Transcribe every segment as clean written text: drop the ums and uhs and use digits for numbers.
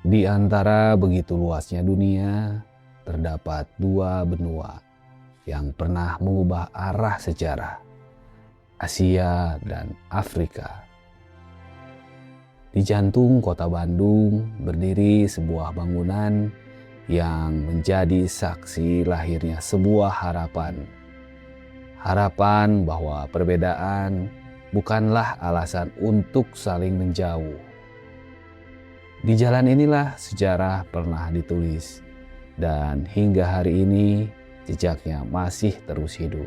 Di antara begitu luasnya dunia, terdapat dua benua yang pernah mengubah arah sejarah, Asia dan Afrika. Di jantung kota Bandung berdiri sebuah bangunan yang menjadi saksi lahirnya sebuah harapan. Harapan bahwa perbedaan bukanlah alasan untuk saling menjauh. Di jalan inilah sejarah pernah ditulis, dan hingga hari ini jejaknya masih terus hidup.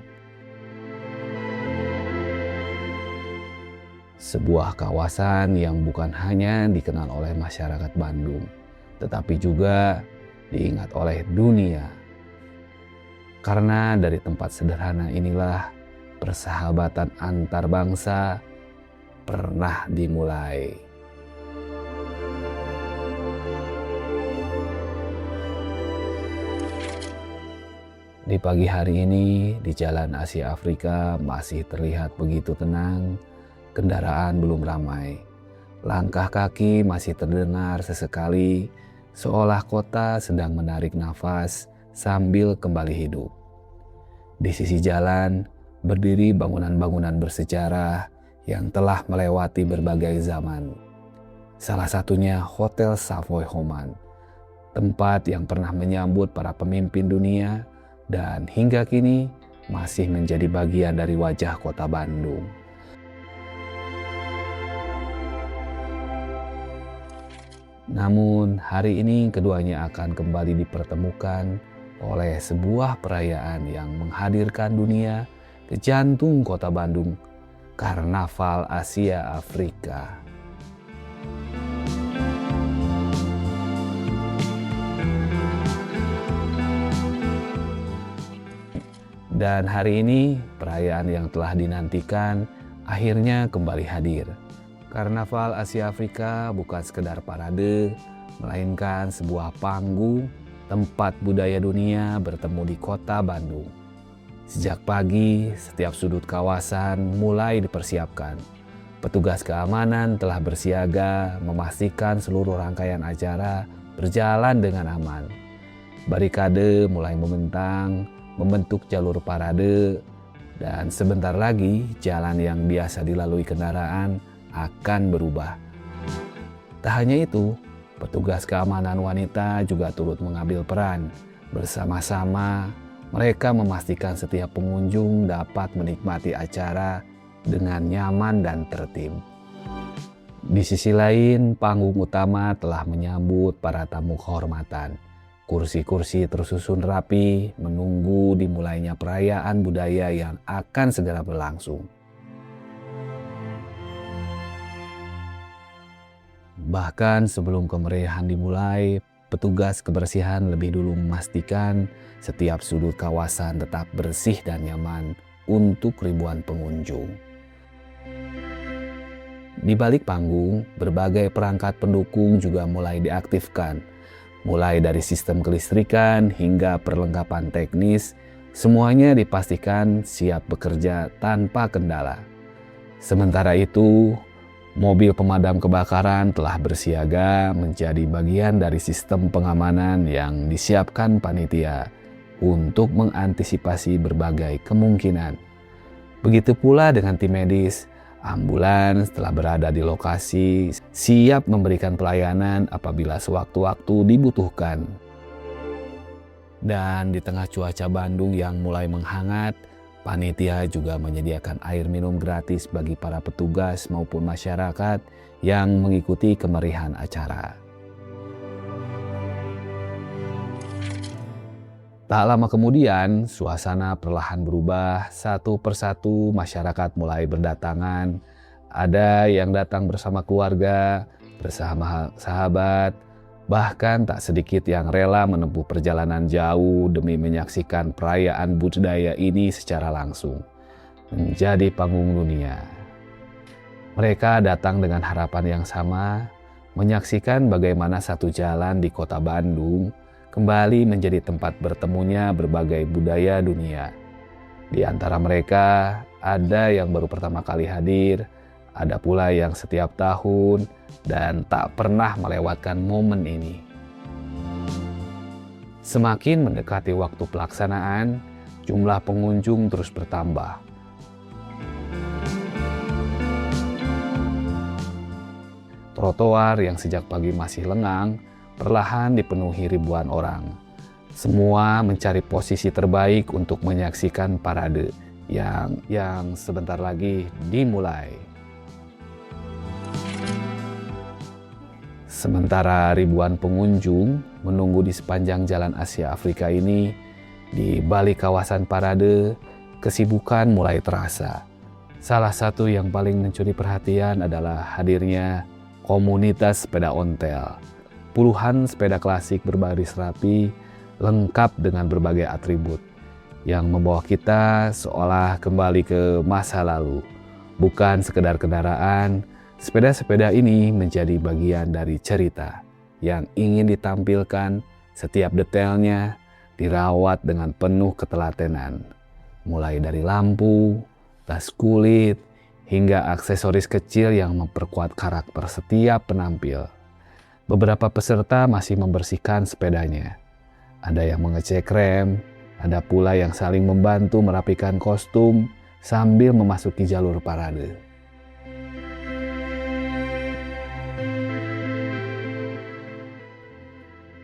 Sebuah kawasan yang bukan hanya dikenal oleh masyarakat Bandung, tetapi juga diingat oleh dunia. Karena dari tempat sederhana inilah persahabatan antar bangsa pernah dimulai. Di pagi hari ini, di Jalan Asia Afrika masih terlihat begitu tenang, kendaraan belum ramai. Langkah kaki masih terdengar sesekali, seolah kota sedang menarik nafas sambil kembali hidup. Di sisi jalan, berdiri bangunan-bangunan bersejarah yang telah melewati berbagai zaman. Salah satunya Hotel Savoy Homan, tempat yang pernah menyambut para pemimpin dunia, dan hingga kini masih menjadi bagian dari wajah kota Bandung. Namun hari ini keduanya akan kembali dipertemukan oleh sebuah perayaan yang menghadirkan dunia ke jantung kota Bandung, Karnaval Asia Afrika. Dan hari ini perayaan yang telah dinantikan akhirnya kembali hadir. Karnaval Asia Afrika bukan sekedar parade, melainkan sebuah panggung tempat budaya dunia bertemu di kota Bandung. Sejak pagi, setiap sudut kawasan mulai dipersiapkan. Petugas keamanan telah bersiaga memastikan seluruh rangkaian acara berjalan dengan aman. Barikade mulai membentang, membentuk jalur parade, dan sebentar lagi jalan yang biasa dilalui kendaraan akan berubah. Tak hanya itu, petugas keamanan wanita juga turut mengambil peran. Bersama-sama, mereka memastikan setiap pengunjung dapat menikmati acara dengan nyaman dan tertib. Di sisi lain, panggung utama telah menyambut para tamu kehormatan. Kursi-kursi tersusun rapi, menunggu dimulainya perayaan budaya yang akan segera berlangsung. Bahkan sebelum kemeriahan dimulai, petugas kebersihan lebih dulu memastikan setiap sudut kawasan tetap bersih dan nyaman untuk ribuan pengunjung. Di balik panggung, berbagai perangkat pendukung juga mulai diaktifkan. Mulai dari sistem kelistrikan hingga perlengkapan teknis, semuanya dipastikan siap bekerja tanpa kendala. Sementara itu, mobil pemadam kebakaran telah bersiaga menjadi bagian dari sistem pengamanan yang disiapkan panitia untuk mengantisipasi berbagai kemungkinan. Begitu pula dengan tim medis. Ambulans telah berada di lokasi, siap memberikan pelayanan apabila sewaktu-waktu dibutuhkan. Dan di tengah cuaca Bandung yang mulai menghangat, panitia juga menyediakan air minum gratis bagi para petugas maupun masyarakat yang mengikuti kemeriahan acara. Tak lama kemudian, suasana perlahan berubah. Satu persatu masyarakat mulai berdatangan. Ada yang datang bersama keluarga, bersama sahabat, bahkan tak sedikit yang rela menempuh perjalanan jauh demi menyaksikan perayaan budaya ini secara langsung. Menjadi panggung dunia. Mereka datang dengan harapan yang sama, menyaksikan bagaimana satu jalan di kota Bandung kembali menjadi tempat bertemunya berbagai budaya dunia. Di antara mereka, ada yang baru pertama kali hadir, Ada pula yang setiap tahun dan tak pernah melewatkan momen ini. Semakin mendekati waktu pelaksanaan, jumlah pengunjung terus bertambah. Trotoar yang sejak pagi masih lengang, perlahan dipenuhi ribuan orang. Semua mencari posisi terbaik untuk menyaksikan parade yang sebentar lagi dimulai. Sementara ribuan pengunjung menunggu di sepanjang jalan Asia Afrika ini, di balik kawasan parade, kesibukan mulai terasa. Salah satu yang paling mencuri perhatian adalah hadirnya komunitas sepeda ontel. Puluhan sepeda klasik berbaris rapi, lengkap dengan berbagai atribut, yang membawa kita seolah kembali ke masa lalu. Bukan sekedar kendaraan, sepeda-sepeda ini menjadi bagian dari cerita yang ingin ditampilkan. Setiap detailnya dirawat dengan penuh ketelatenan. Mulai dari lampu, tas kulit, hingga aksesoris kecil yang memperkuat karakter setiap penampil. Beberapa peserta masih membersihkan sepedanya. Ada yang mengecek rem, ada pula yang saling membantu merapikan kostum sambil memasuki jalur parade.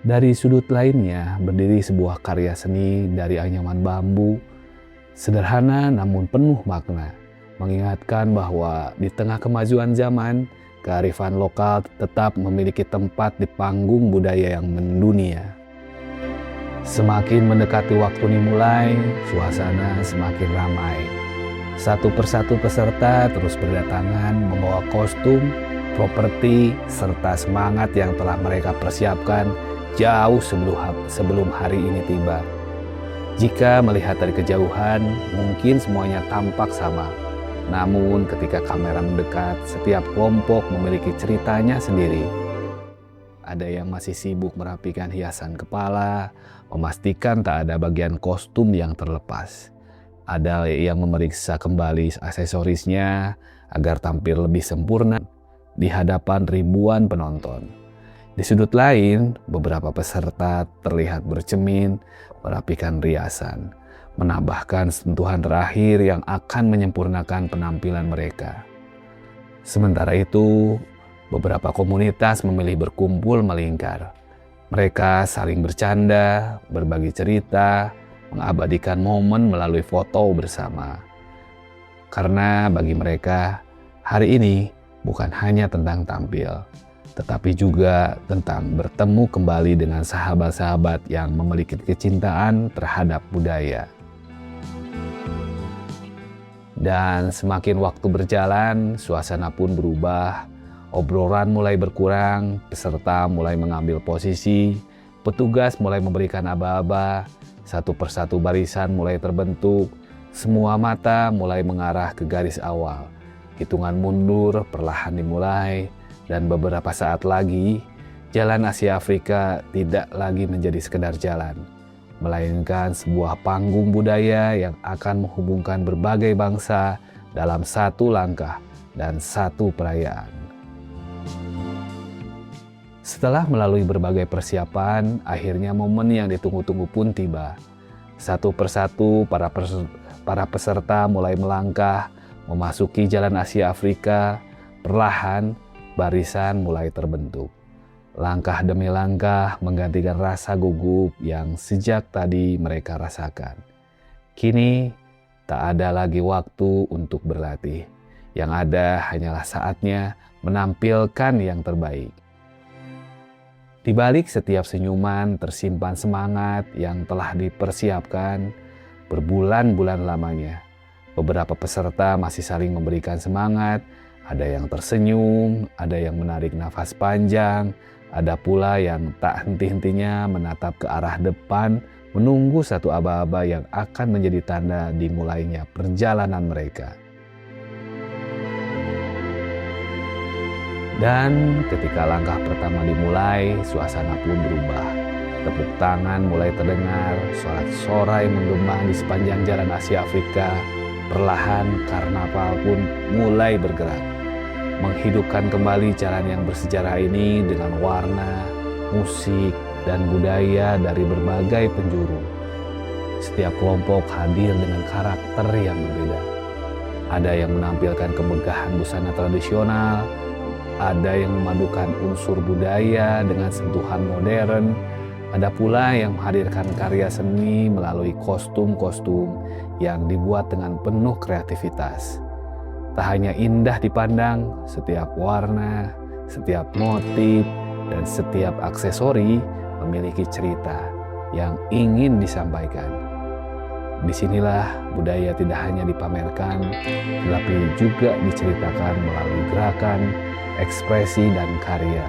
Dari sudut lainnya berdiri sebuah karya seni dari anyaman bambu, sederhana namun penuh makna, mengingatkan bahwa di tengah kemajuan zaman, kearifan lokal tetap memiliki tempat di panggung budaya yang mendunia. Semakin mendekati waktu dimulai, suasana semakin ramai. Satu persatu peserta terus berdatangan membawa kostum, properti, serta semangat yang telah mereka persiapkan jauh sebelum hari ini tiba. Jika melihat dari kejauhan, mungkin semuanya tampak sama. Namun ketika kamera mendekat, setiap kelompok memiliki ceritanya sendiri. Ada yang masih sibuk merapikan hiasan kepala, memastikan tak ada bagian kostum yang terlepas. Ada yang memeriksa kembali aksesorisnya agar tampil lebih sempurna di hadapan ribuan penonton. Di sudut lain, beberapa peserta terlihat bercermin, merapikan riasan, menambahkan sentuhan terakhir yang akan menyempurnakan penampilan mereka. Sementara itu, beberapa komunitas memilih berkumpul melingkar. Mereka saling bercanda, berbagi cerita, mengabadikan momen melalui foto bersama. Karena bagi mereka, hari ini bukan hanya tentang tampil, tetapi juga tentang bertemu kembali dengan sahabat-sahabat yang memiliki kecintaan terhadap budaya. Dan semakin waktu berjalan, suasana pun berubah. Obrolan mulai berkurang, peserta mulai mengambil posisi, petugas mulai memberikan aba-aba, satu persatu barisan mulai terbentuk, semua mata mulai mengarah ke garis awal. Hitungan mundur perlahan dimulai, dan beberapa saat lagi, Jalan Asia Afrika tidak lagi menjadi sekedar jalan, melainkan sebuah panggung budaya yang akan menghubungkan berbagai bangsa dalam satu langkah dan satu perayaan. Setelah melalui berbagai persiapan, akhirnya momen yang ditunggu-tunggu pun tiba. Satu persatu para peserta mulai melangkah, memasuki Jalan Asia Afrika. Perlahan, barisan mulai terbentuk. Langkah demi langkah menggantikan rasa gugup yang sejak tadi mereka rasakan. Kini tak ada lagi waktu untuk berlatih. Yang ada hanyalah saatnya menampilkan yang terbaik. Di balik setiap senyuman tersimpan semangat yang telah dipersiapkan berbulan-bulan lamanya. Beberapa peserta masih saling memberikan semangat. Ada yang tersenyum, ada yang menarik nafas panjang, ada pula yang tak henti-hentinya menatap ke arah depan, menunggu satu aba-aba yang akan menjadi tanda dimulainya perjalanan mereka. Dan ketika langkah pertama dimulai, suasana pun berubah. Tepuk tangan mulai terdengar, sorak-sorai menggema di sepanjang Jalan Asia Afrika. Perlahan karnaval pun mulai bergerak. menghidupkan kembali jalan yang bersejarah ini dengan warna, musik, dan budaya dari berbagai penjuru. Setiap kelompok hadir dengan karakter yang berbeda. Ada yang menampilkan kemegahan busana tradisional, ada yang memadukan unsur budaya dengan sentuhan modern, ada pula yang menghadirkan karya seni melalui kostum-kostum yang dibuat dengan penuh kreativitas. Tak hanya indah dipandang, setiap warna, setiap motif, dan setiap aksesori memiliki cerita yang ingin disampaikan. Disinilah budaya tidak hanya dipamerkan, tetapi juga diceritakan melalui gerakan, ekspresi, dan karya.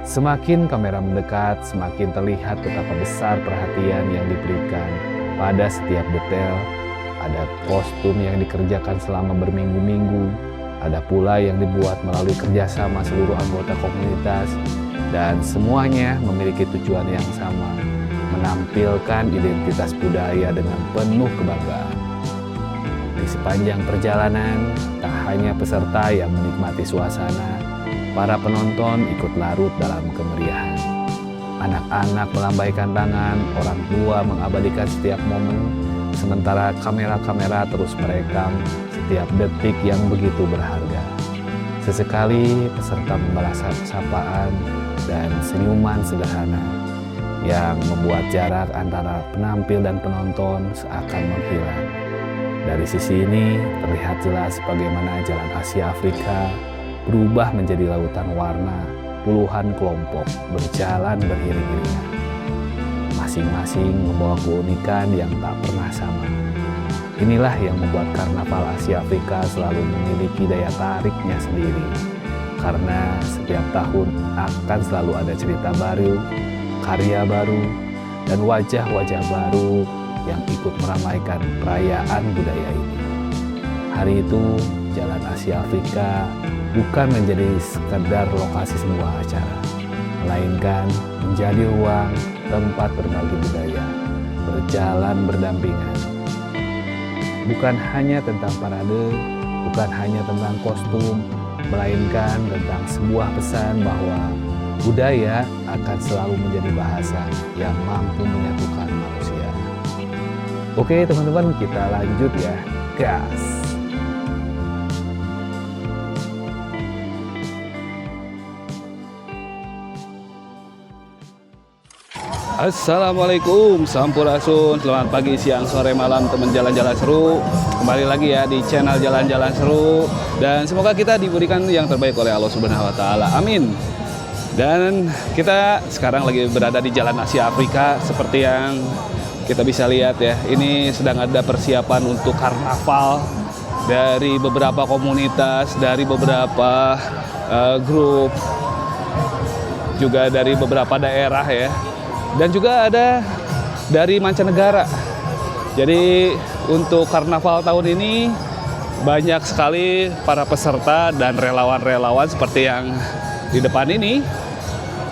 Semakin kamera mendekat, semakin terlihat betapa besar perhatian yang diberikan pada setiap detail. Ada kostum yang dikerjakan selama berminggu-minggu, ada pula yang dibuat melalui kerjasama seluruh anggota komunitas, dan semuanya memiliki tujuan yang sama, menampilkan identitas budaya dengan penuh kebanggaan. Di sepanjang perjalanan, tak hanya peserta yang menikmati suasana, para penonton ikut larut dalam kemeriahan. Anak-anak melambaikan tangan, orang tua mengabadikan setiap momen, sementara kamera-kamera terus merekam setiap detik yang begitu berharga. Sesekali peserta membalas sapaan dan senyuman sederhana yang membuat jarak antara penampil dan penonton seakan menghilang. Dari sisi ini terlihat jelas bagaimana jalan Asia Afrika berubah menjadi lautan warna, puluhan kelompok berjalan beriring-iringan. Masing-masing membawa keunikan yang tak pernah sama. Inilah yang membuat Karnaval Asia Afrika selalu memiliki daya tariknya sendiri. Karena setiap tahun akan selalu ada cerita baru, karya baru, dan wajah-wajah baru yang ikut meramaikan perayaan budaya ini. Hari itu, Jalan Asia Afrika bukan menjadi sekedar lokasi sebuah acara, melainkan menjadi ruang tempat berbagi budaya, berjalan berdampingan. Bukan hanya tentang parade, bukan hanya tentang kostum, melainkan tentang sebuah pesan bahwa budaya akan selalu menjadi bahasa yang mampu menyatukan manusia. Oke teman-teman, kita lanjut ya. Gas! Assalamualaikum, sampurasun, selamat pagi, siang, sore, malam teman jalan-jalan seru. Kembali lagi ya di channel Jalan-Jalan Seru, dan semoga kita diberikan yang terbaik oleh Allah Subhanahu wa Ta'ala. Amin. Dan kita sekarang lagi berada di Jalan Asia Afrika. Seperti yang kita bisa lihat ya, ini sedang ada persiapan untuk karnaval dari beberapa komunitas, dari beberapa grup, juga dari beberapa daerah ya. Dan juga ada dari mancanegara. Jadi untuk karnaval tahun ini banyak sekali para peserta dan relawan-relawan seperti yang di depan ini.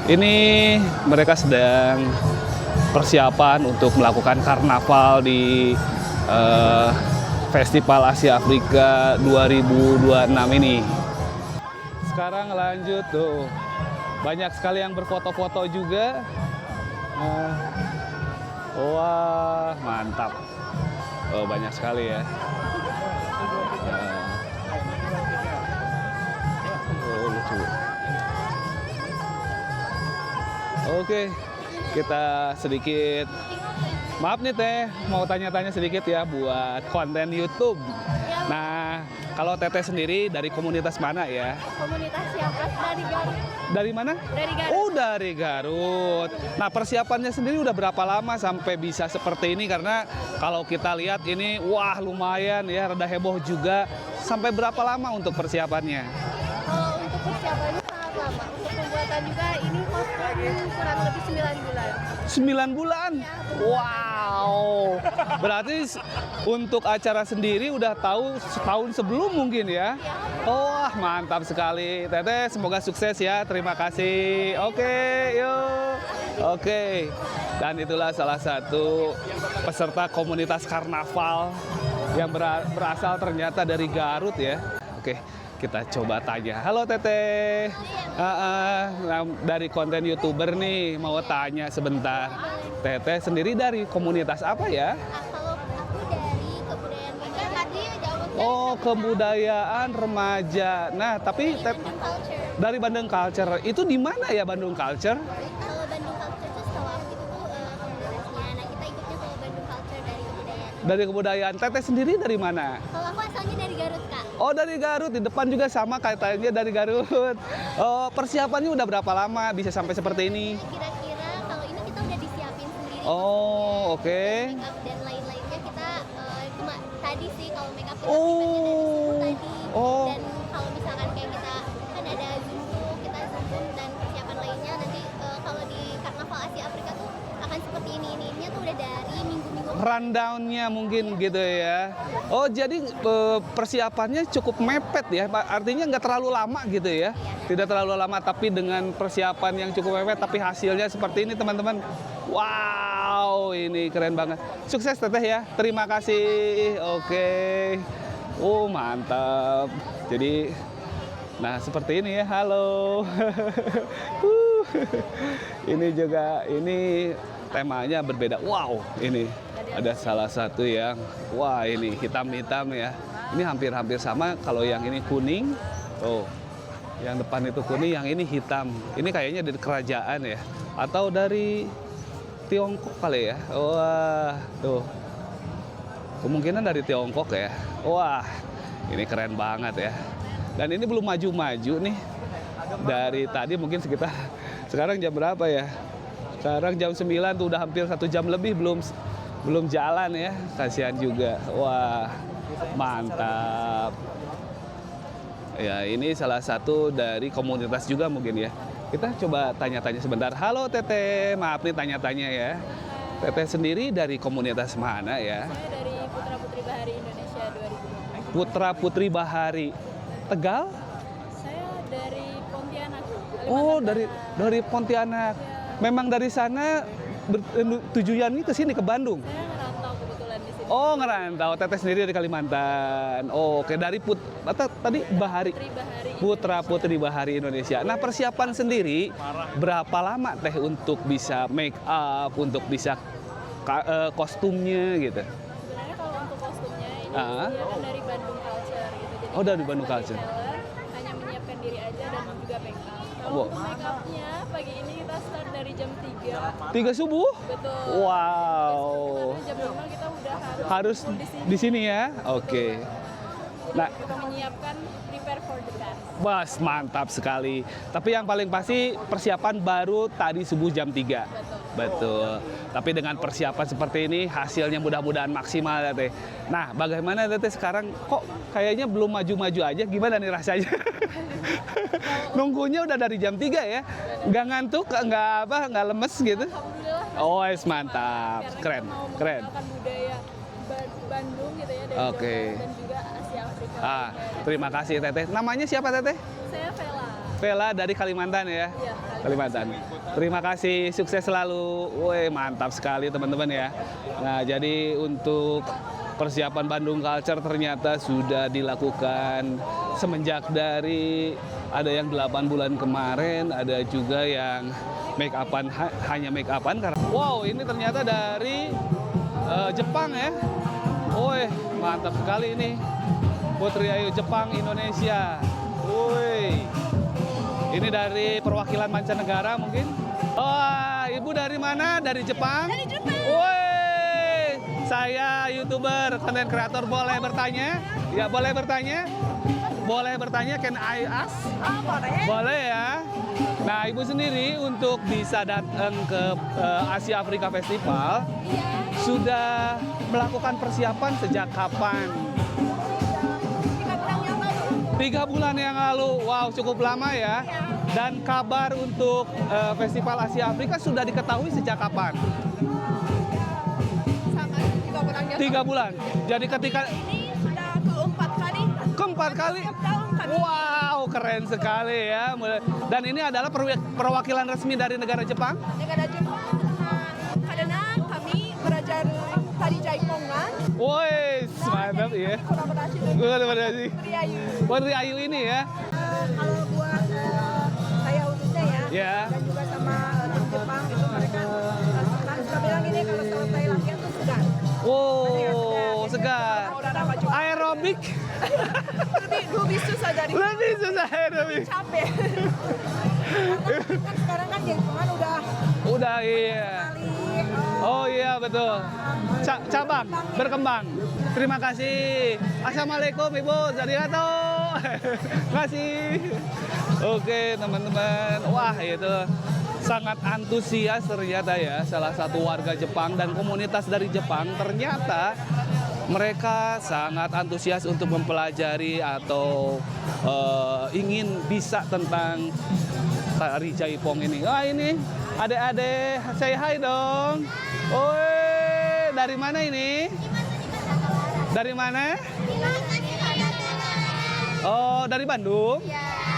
Ini mereka sedang persiapan untuk melakukan karnaval di Festival Asia Afrika 2026 ini. Sekarang lanjut tuh. Banyak sekali yang berfoto-foto juga. Wah, mantap. Oh, banyak sekali ya. Oh, lucu. Oke, kita sedikit. Maaf nih Teh, mau tanya-tanya sedikit ya buat konten YouTube. Nah, kalau Teteh sendiri dari komunitas mana ya? Komunitas siapa? Dari Garut. Dari mana? Dari Garut. Oh, dari Garut. Nah, persiapannya sendiri udah berapa lama sampai bisa seperti ini? Karena kalau kita lihat ini, wah lumayan ya, rada heboh juga. Sampai berapa lama untuk persiapannya? Untuk persiapannya sangat lama. Untuk pembuatan juga ini kostum kurang lebih 9 bulan. 9 bulan? Ya, Wow. Berarti untuk acara sendiri udah tahu setahun sebelum mungkin ya? Wah, mantap sekali. Teteh, semoga sukses ya. Terima kasih. Oke, yuk. Oke. Dan itulah salah satu peserta komunitas karnaval yang berasal ternyata dari Garut ya. Oke, kita coba tanya. Halo Teteh. Nah, dari konten YouTuber nih mau tanya sebentar. Teteh sendiri dari komunitas apa ya? Kalau aku dari kebudayaan remaja tadi jauh Oh, kebudayaan remaja. Nah, tapi Bandung Culture. dari Bandung Culture itu di mana ya Bandung Culture? Kalau Bandung Culture itu setahu aku itu tuh komunitasnya. Nah kita ikutnya kalau Bandung Culture dari kebudayaan. Dari kebudayaan. Teteh sendiri dari mana? Kalau aku asalnya dari Garut kak. Oh, dari Garut. Di depan juga sama kaitannya dari Garut. Oh, persiapannya udah berapa lama bisa sampai seperti ini? Kira-kira kalau ini kita udah disiapin sendiri. Oh, oke. Make up dan lain-lainnya kita cuma tadi sih kalau make up kita Oh. pribadi dari tadi. Oh. Dan kalau misalkan kayak kita kan ada zoom kita zoom dan persiapan lainnya nanti kalau di Karnaval Asia Afrika tuh akan seperti ini tuh udah dari minggu-minggu. Rundown-nya mungkin gitu ya. Oh, jadi persiapannya cukup mepet ya. Artinya nggak terlalu lama gitu ya. Tidak terlalu lama tapi dengan persiapan yang cukup mepet tapi hasilnya seperti ini teman-teman. Wow, ini keren banget. Sukses Teteh ya. Terima kasih. Oke. Oh, mantap. Jadi nah, seperti ini ya. Halo. Ini juga ini temanya berbeda. Wow, ini ada salah satu yang wah ini hitam-hitam ya. Ini hampir-hampir sama. Kalau yang ini kuning, tuh. Yang depan itu kuning, yang ini hitam. Ini kayaknya dari kerajaan ya, atau dari Tiongkok kali ya. Wah, tuh. Kemungkinan dari Tiongkok ya. Wah, ini keren banget ya. Dan ini belum maju-maju nih. Dari tadi mungkin sekitar sekarang jam berapa ya? Sekarang jam 9 tuh udah hampir 1 jam lebih belum jalan ya. Kasihan juga. Wah, mantap. Ya, ini salah satu dari komunitas juga mungkin ya. Kita coba tanya-tanya sebentar. Halo Teteh, maaf nih tanya-tanya ya. Teteh sendiri dari komunitas mana ya? Saya dari Putra Putri Bahari Indonesia 2020. Putra Putri Bahari. Tegal? Saya dari Pontianak. Oh, Kalimantan dari Pontianak. Memang dari sana tujuannya ke sini ke Bandung. Saya ngerantau kebetulan di sini. Oh, ngerantau. Teteh sendiri dari Kalimantan. Oh, oke, dari tadi Bahari. Putri Bahari. Putra Putri Bahari Indonesia. Nah, persiapan sendiri berapa lama Teh untuk bisa make up, untuk bisa kostumnya gitu? Sebenarnya kalau untuk kostumnya ini Ah. disediakan dari Bandung Culture gitu. Jadi Oh, dari kita Bandung sebagai Culture. talent hanya menyiapkan diri aja dan juga make up. Kalau Wow. untuk make upnya pagi ini kita start dari jam 3. 3 subuh? Betul. Wow. Karena jam 5 kita udah Harus full di sini ya? Oke. Nah, Kita menyiapkan prepare for the dance. Bas, mantap sekali. Tapi yang paling pasti persiapan baru tadi subuh jam 3. Betul. Tapi dengan persiapan seperti ini hasilnya mudah-mudahan maksimal ya Teh. Nah, bagaimana Teh sekarang kok kayaknya belum maju-maju aja? Gimana nih rasanya? Nunggunya udah dari jam 3 ya? Nggak ngantuk, nggak lemes gitu? Alhamdulillah. Oh, mantap. Karena Keren, kita mau keren. mengenalkan budaya Bandung gitu ya dari Oke. Jawa dan juga Asia Afrika. Ah, terima kasih Teteh. Namanya siapa Teteh? Saya Vela. Vela dari Kalimantan ya? Iya, Kalimantan. Terima kasih, sukses selalu. Woi, mantap sekali teman-teman ya. Nah, jadi untuk persiapan Bandung Culture ternyata sudah dilakukan semenjak dari ada yang 8 bulan kemarin, ada juga yang make upan hanya make upan karena wow, ini ternyata dari Jepang ya. Woi, mantap sekali ini. Putri Ayu Jepang Indonesia. Woi. Ini dari perwakilan mancanegara mungkin. Oh, Ibu dari mana? Dari Jepang? Dari Jepang. Woi, saya YouTuber, content creator, boleh bertanya? Ya, boleh bertanya? Boleh bertanya, can I ask? Boleh. Boleh ya. Nah, Ibu sendiri untuk bisa datang ke Asia Afrika Festival, sudah melakukan persiapan sejak kapan? 3 bulan yang lalu. Wow, cukup lama ya. Dan kabar untuk Festival Asia Afrika sudah diketahui sejak kapan? Sama 3 bulan 3 bulan. Jadi ketika ini sudah keempat kali. keempat kali. Wow, keren sekali ya. Dan ini adalah perwakilan resmi dari negara Jepang. Negara Jepang karena kami belajar tari jaipongan. Woi, mantap ya. Kolaborasi dengan Kolaborasi. Triayu. Oh, dari Ayu ini ya. Kalau buat saya khususnya ya, Ya. dan juga sama tim Jepang itu mereka suka bilang ini kalau selesai latihan tuh segar. Oh, segar. Udah dapat juga. Aerobik. Lebih susah dari Lebih susah aerobik. capek. Kan sekarang kan Jepang Udah iya. kali Oh iya betul. Cabang berkembang. Terima kasih. Assalamualaikum Ibu. Arigato. Kasih. Oke teman-teman. Wah itu sangat antusias ternyata ya salah satu warga Jepang dan komunitas dari Jepang ternyata mereka sangat antusias untuk mempelajari atau ingin bisa tentang tari Jaipong ini. Wah ini adik-adik, say hi dong. Oi, dari mana ini? Dari mana? Oh, dari Bandung?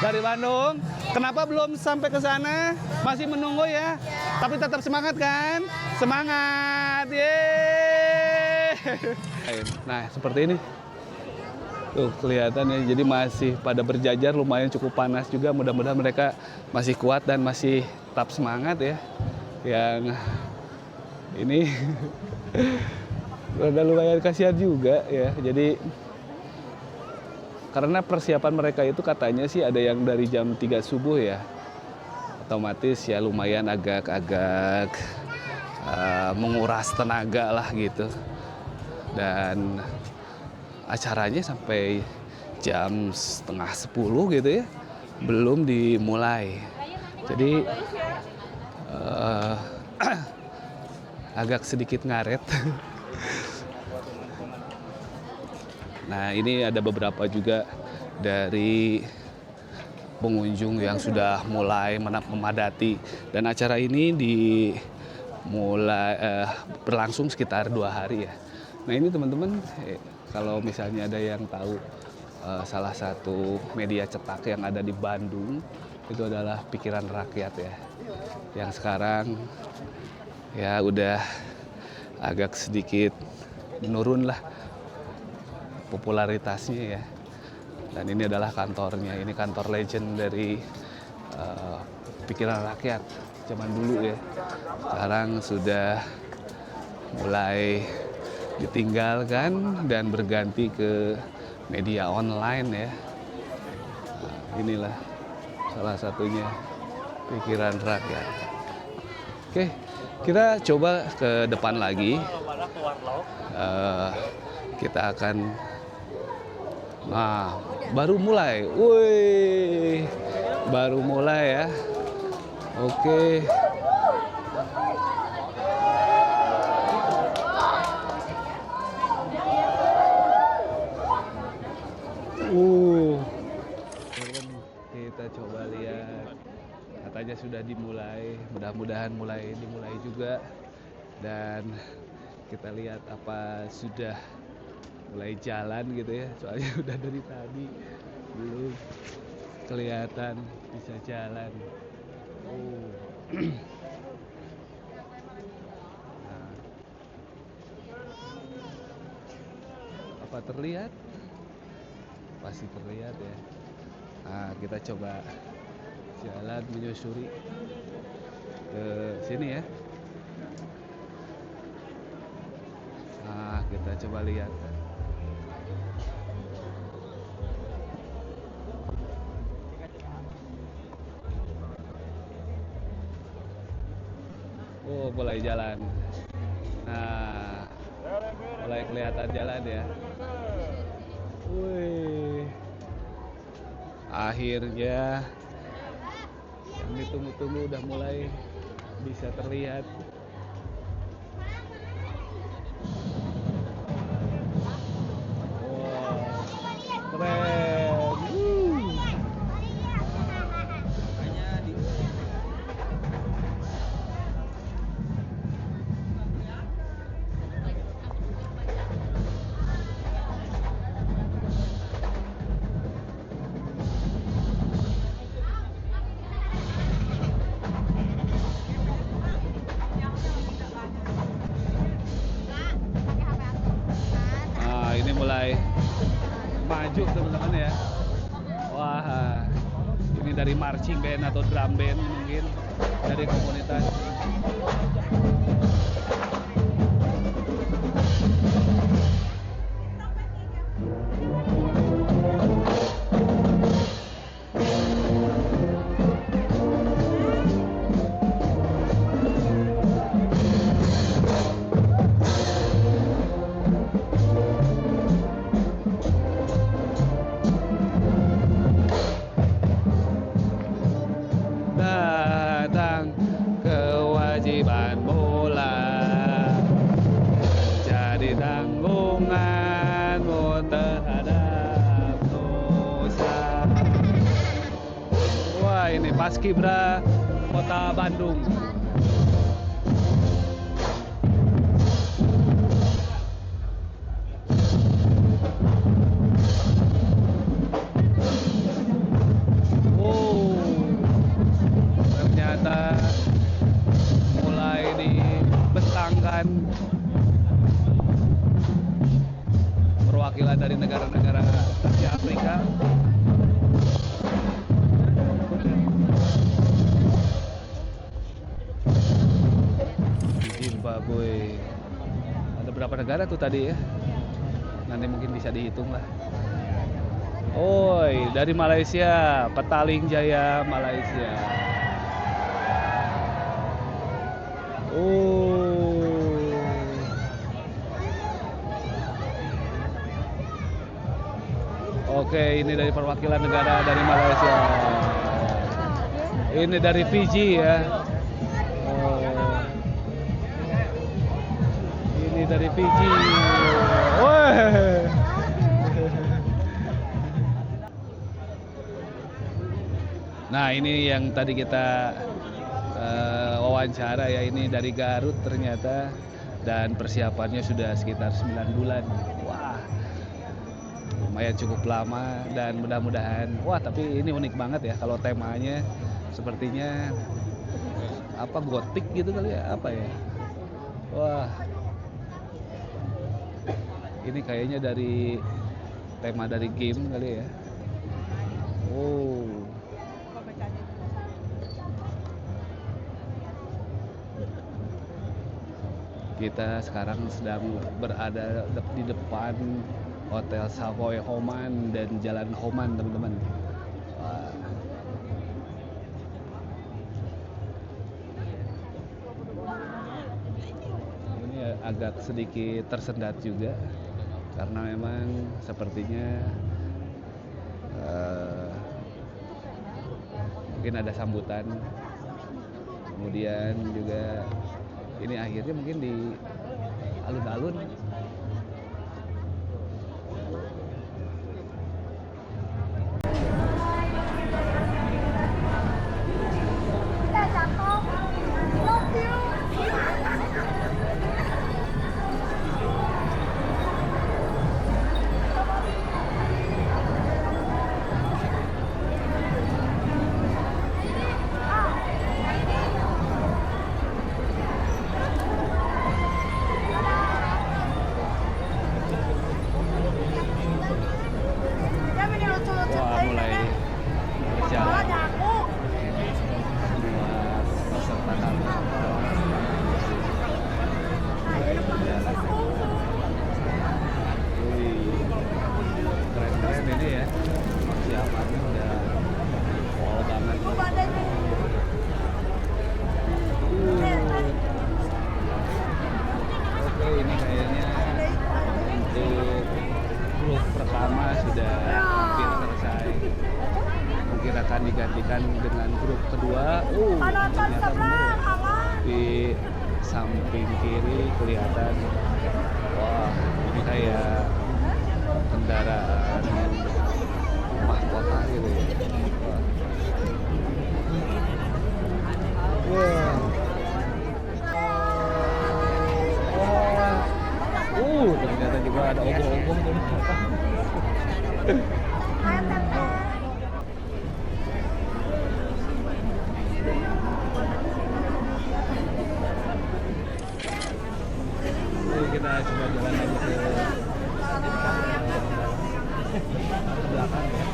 Dari Bandung. Kenapa belum sampai ke sana? Masih menunggu ya? Tapi tetap semangat kan? Semangat. Yeay. Nah, seperti ini. Tuh kelihatannya jadi masih pada berjajar, lumayan cukup panas juga. Mudah-mudahan mereka masih kuat dan masih tetap semangat ya. Yang ini udah lumayan kasihan juga ya. Jadi karena persiapan mereka itu katanya sih ada yang dari jam 3 subuh ya. Otomatis ya lumayan agak-agak menguras tenaga lah gitu. Dan acaranya sampai jam setengah 10 gitu ya, belum dimulai. Jadi agak sedikit ngaret. Nah ini ada beberapa juga dari pengunjung yang sudah mulai memadati dan acara ini berlangsung sekitar 2 hari ya. Nah ini teman-teman, kalau misalnya ada yang tahu salah satu media cetak yang ada di Bandung itu adalah Pikiran Rakyat ya, yang sekarang ya udah agak sedikit menurun lah popularitasnya ya. Dan ini adalah kantornya, ini kantor legend dari Pikiran Rakyat zaman dulu ya. Sekarang sudah mulai ditinggalkan dan berganti ke media online ya. Nah, inilah salah satunya Pikiran Rakyat. Oke, kita coba ke depan lagi. Kita akan, nah baru mulai, woi, baru mulai ya. Oke. Kita coba lihat, katanya sudah dimulai, mudah-mudahan dimulai juga. Dan kita lihat apa sudah mulai jalan gitu ya, soalnya udah dari tadi belum kelihatan bisa jalan. Nah, apa terlihat? Pasti terlihat ya. Nah, kita coba jalan menyusuri ke sini ya. Nah, kita coba lihat. Oh, mulai jalan. Nah, mulai kelihatan jalan ya. Wih. Akhirnya yang ditunggu-tunggu udah mulai bisa terlihat. Wow, keren. dari marching band atau drum band mungkin dari komunitas. Datang kewajiban bola jadi tanggunganmu terhadap dosa. Wah, ini Paskibra Kota Bandung. Ternyata mulai dibentangkan perwakilan dari negara-negara Asia Afrika. Zimbabwe. Ada berapa negara tuh tadi ya? Nanti mungkin bisa dihitung lah. Oi, dari Malaysia, Petaling Jaya, Malaysia. Oke, ini dari perwakilan negara dari Malaysia. Ini dari Fiji ya. Ini dari Fiji. Wah. Nah, ini yang tadi kita wawancara ya, ini dari Garut ternyata, dan persiapannya sudah sekitar 9 bulan. Wah, lumayan cukup lama, dan mudah-mudahan, wah tapi ini unik banget ya kalau temanya sepertinya apa, gotik gitu kali ya, apa ya. Wah, ini kayaknya dari tema dari game kali ya. Oh, kita sekarang sedang berada di depan Hotel Savoy Homan dan Jalan Homan, teman-teman. Wah. Ini agak sedikit tersendat juga karena memang sepertinya mungkin ada sambutan, kemudian juga ini akhirnya mungkin di alun-alun. Wah, mulai berjalan semua peserta kami. Keren-keren ini ya, persiapannya udah wow banget. Oke, ini kayaknya untuk grup pertama sudah hampir selesai. Mungkin akan digantikan dengan grup kedua. Ternyata bener di samping kiri kelihatan. Wah, ini kayak kendaraan mahkota gitu ya. Wah. Ternyata juga ada ogoh-ogoh tuh. Jadi kita coba jalan lagi ke belakang ya,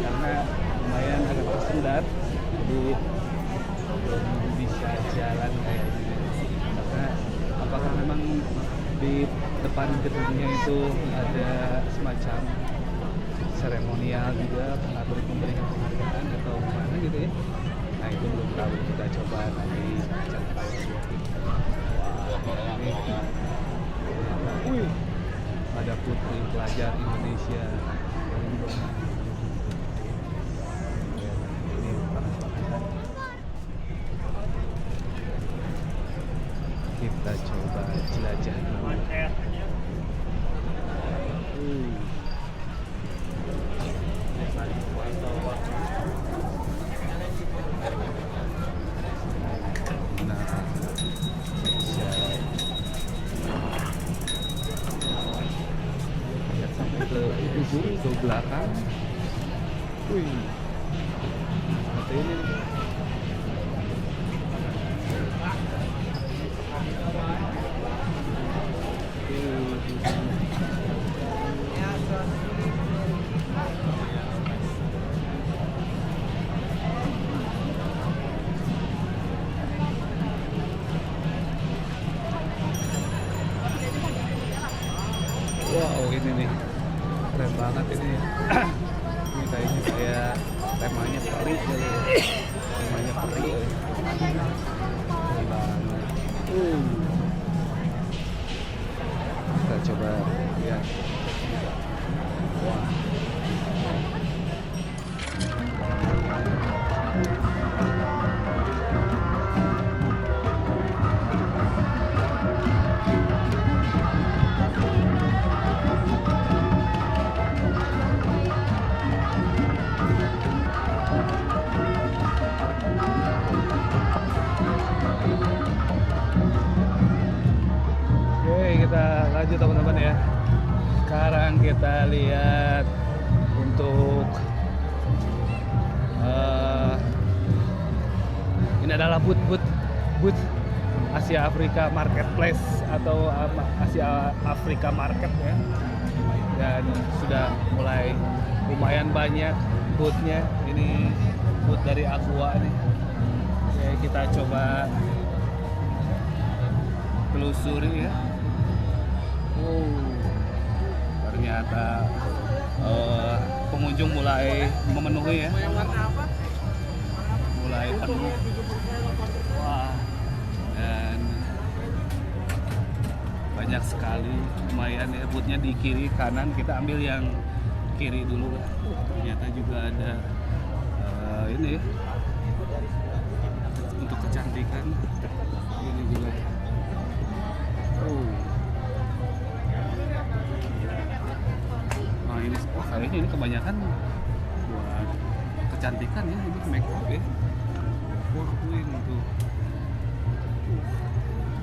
karena tersendat, jadi belum bisa jalan kayaknya. Karena apakah memang di depan gedungnya itu ada semacam seremonial juga pengatur memberikan penghargaan atau mana gitu ya. Nah itu belum tahu, kita coba nanti cari tahu. Wah, ini wih, ada putri pelajar Indonesia. Ini panas-panasan. Kita coba jelajah dulu. Ke belakang, wih, seperti ini. Wow, ini nih. Keren banget ini. Ini kayaknya kayak temanya peri kali ya. Temanya peri. Keren banget. Kita coba lihat. Wah. Kita lanjut teman-teman ya. Sekarang kita lihat untuk ini adalah booth Asia Afrika Marketplace atau Asia Afrika Market ya. Dan sudah mulai lumayan banyak boothnya. Ini booth dari Aqua nih. Oke, kita coba telusuri ya. Ternyata pengunjung mulai memenuhi ya. Mulai penuh. Wah. Dan banyak sekali, lumayan ya, boothnya di kiri kanan. Kita ambil yang kiri dulu. Ternyata juga ada ini untuk kecantikan. Ini juga. Nah ini kayaknya ini kebanyakan buat kecantikan ya, ini make up ya. Wah, ini tuh.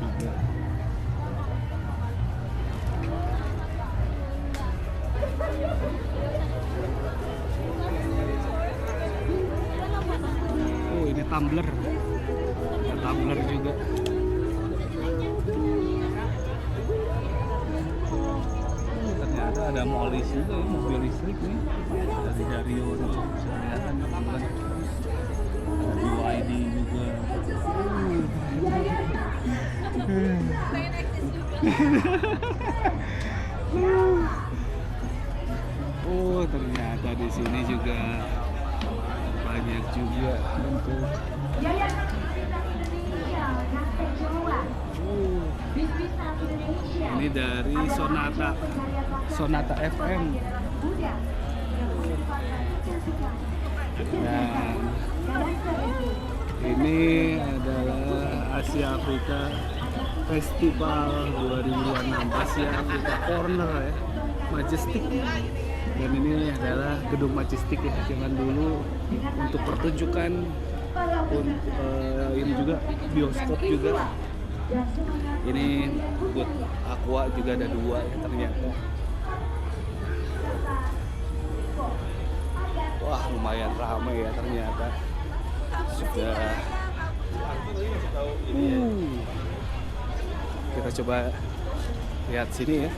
Juga. Ini tumbler. Ada tumbler juga. Ternyata ada molis juga ya, mobil listrik nih dari Dario nih, bisa kelihatan teman-teman. Ada BYD juga. Oh, ternyata di sini juga banyak juga bentuk. Ini dari Sonata FM. Dan ini adalah Asia Afrika Festival 2026 Asia Afrika Corner ya, Majestic. Dan ini adalah gedung Majestic ya, zaman dulu untuk pertunjukan, ini juga bioskop juga. Ini buat Aqua juga ada 2 ya ternyata. Wah, lumayan ramai ya ternyata. Sudah. Kita coba lihat sini ya.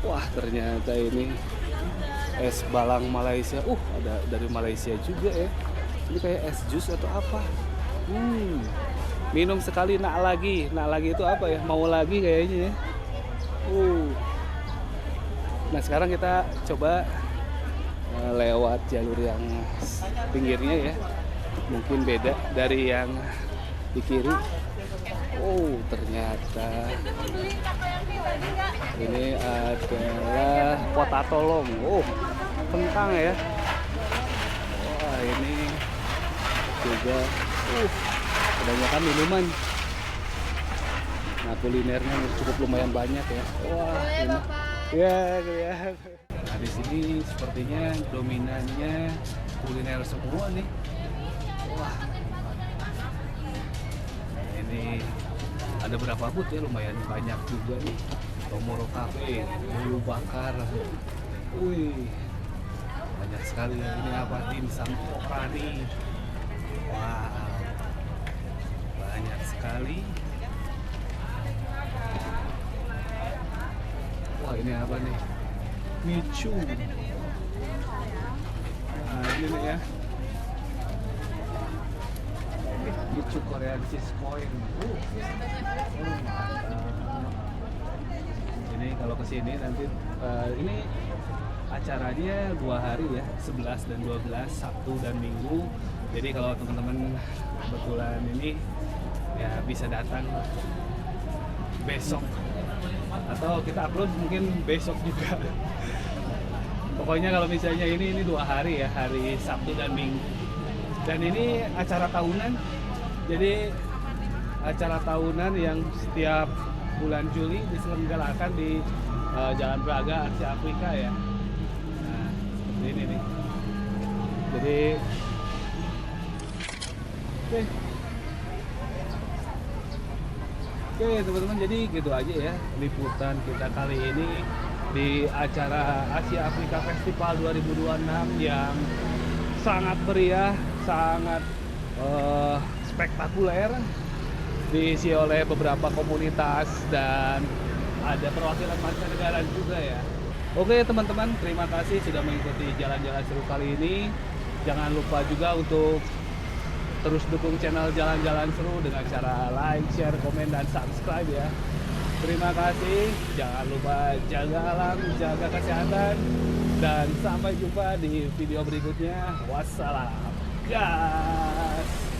Wah, ternyata ini es balang Malaysia. Ada dari Malaysia juga ya. Ini kayak es jus atau apa? Minum sekali nak lagi. Nak lagi itu apa ya? Mau lagi kayaknya ya. Nah sekarang kita coba lewat jalur yang pinggirnya ya. Mungkin beda dari yang di kiri. Ternyata ini adalah potatolong. Kentang ya. Wah ini juga kebanyakan minuman. Nah kulinernya cukup lumayan banyak ya. Wah ini. Ya. Nah di sini sepertinya dominannya kuliner semua nih. Wah. Ini ada berapa booth ya, lumayan banyak juga nih. Tomoro Cafe, bulu bakar. Banyak sekali ya. Ini apa? Dimsum Opani. Wow. Banyak sekali. Wah, ini apa nih? Michu. Nah, ini nih ya. Michu Korean cheese coin. Ini kalau kesini nanti ini acaranya 2 hari ya, 11 dan 12, Sabtu dan Minggu. Jadi kalau teman-teman kebetulan ini ya bisa datang besok atau kita upload mungkin besok juga. Pokoknya kalau misalnya ini 2 hari ya, hari Sabtu dan Minggu. Dan ini acara tahunan. Jadi acara tahunan yang setiap bulan Juli diselenggarakan di Jalan Braga Asia Afrika ya. Nah, seperti ini nih. Jadi Oke teman-teman, jadi gitu aja ya liputan kita kali ini di acara Asia Afrika Festival 2026 yang sangat meriah, sangat spektakuler, diisi oleh beberapa komunitas dan ada perwakilan mancanegara juga ya. Oke teman-teman, terima kasih sudah mengikuti jalan-jalan seru kali ini. Jangan lupa juga untuk terus dukung channel Jalan-Jalan Seru dengan cara like, share, komen, dan subscribe ya. Terima kasih, jangan lupa jaga alam, jaga kesehatan, dan sampai jumpa di video berikutnya. Wassalam, gas.